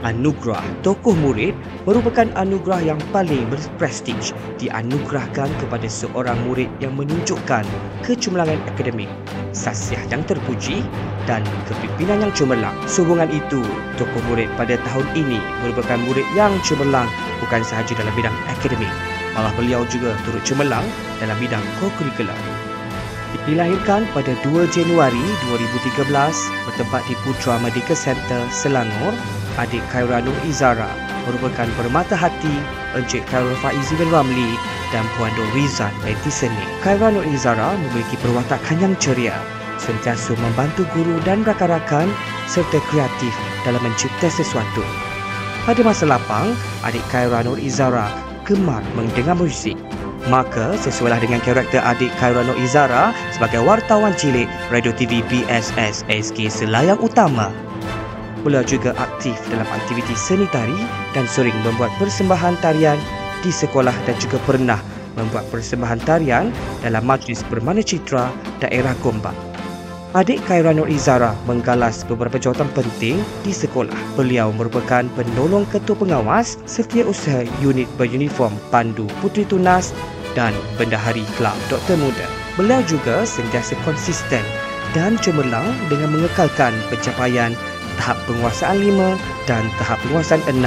Anugerah Tokoh Murid merupakan anugerah yang paling berprestij dianugerahkan kepada seorang murid yang menunjukkan kecemerlangan akademik, sasiah yang terpuji dan kepimpinan yang cemerlang. Sehubungan itu, tokoh murid pada tahun ini merupakan murid yang cemerlang bukan sahaja dalam bidang akademik, malah beliau juga turut cemerlang dalam bidang co-curricular. Dilahirkan pada 2 Januari 2013 bertempat di Putra Medical Center, Selangor, adik Khaira Nur Izara merupakan permata hati Encik Khairul Faizi bin Ramli dan Puan Nur Rizan binti Seni. Khaira Nur Izara memiliki perwatakan yang ceria, sentiasa membantu guru dan rakan-rakan serta kreatif dalam mencipta sesuatu. Pada masa lapang, adik Khaira Nur Izara gemar mendengar muzik. Maka sesuailah dengan karakter adik Khaira Nur Izara sebagai wartawan cilik Radio TV BSS SK Selayang Utama. Beliau juga aktif dalam aktiviti seni tari dan sering membuat persembahan tarian di sekolah dan juga pernah membuat persembahan tarian dalam Majlis Bermana Citra Daerah Gombak. Adik Khaira Nur Izara menggalas beberapa jawatan penting di sekolah. Beliau merupakan penolong ketua pengawas Setiausaha Unit Beruniform Pandu Puteri Tunas dan Bendahari Kelab Doktor Muda. Beliau juga sentiasa konsisten dan cemerlang dengan mengekalkan pencapaian tahap penguasaan 5 dan tahap penguasaan 6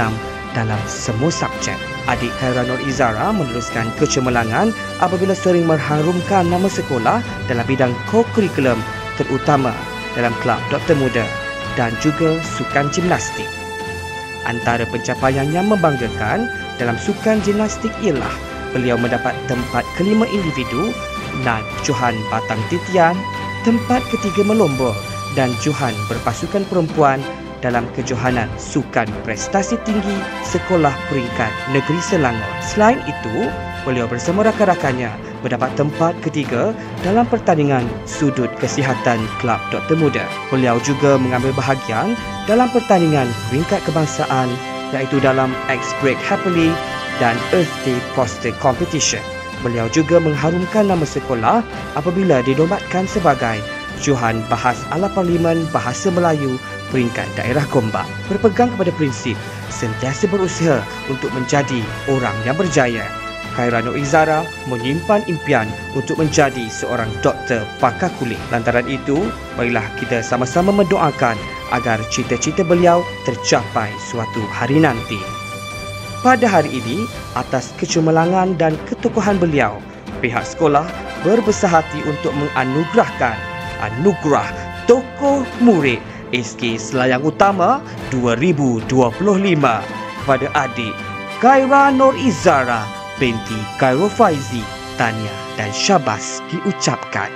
dalam semua subjek. Adik Khaira Nur Izara meneruskan kecemerlangan apabila sering mengharumkan nama sekolah dalam bidang co-curriculum, terutama dalam Kelab Doktor Muda dan juga sukan gimnastik. Antara pencapaian yang membanggakan dalam sukan gimnastik ialah beliau mendapat tempat kelima individu dan Johan Batang Titian, tempat ketiga melomba dan Johan berpasukan perempuan dalam kejohanan sukan prestasi tinggi sekolah peringkat negeri Selangor. Selain itu, beliau bersama rakan-rakannya mendapat tempat ketiga dalam pertandingan sudut kesihatan Kelab Doktor Muda. Beliau juga mengambil bahagian dalam pertandingan peringkat kebangsaan iaitu dalam X-Break Happily dan Earth Day Poster Competition. Beliau juga mengharumkan nama sekolah apabila dinobatkan sebagai Johan Bahas Ala Parlimen Bahasa Melayu peringkat daerah Gombak. Berpegang kepada prinsip sentiasa berusaha untuk menjadi orang yang berjaya, Khaira Nur Izara menyimpan impian untuk menjadi seorang doktor pakar kulit. Lantaran itu, marilah kita sama-sama mendoakan agar cita-cita beliau tercapai suatu hari nanti. Pada hari ini, atas kecemerlangan dan ketokohan beliau, pihak sekolah berbesar hati untuk menganugerahkan Anugerah Tokoh Murid SK Selayang Utama 2025 kepada adik Khaira Nur Izara binti Khairul Faizi. Tahniah dan syabas diucapkan.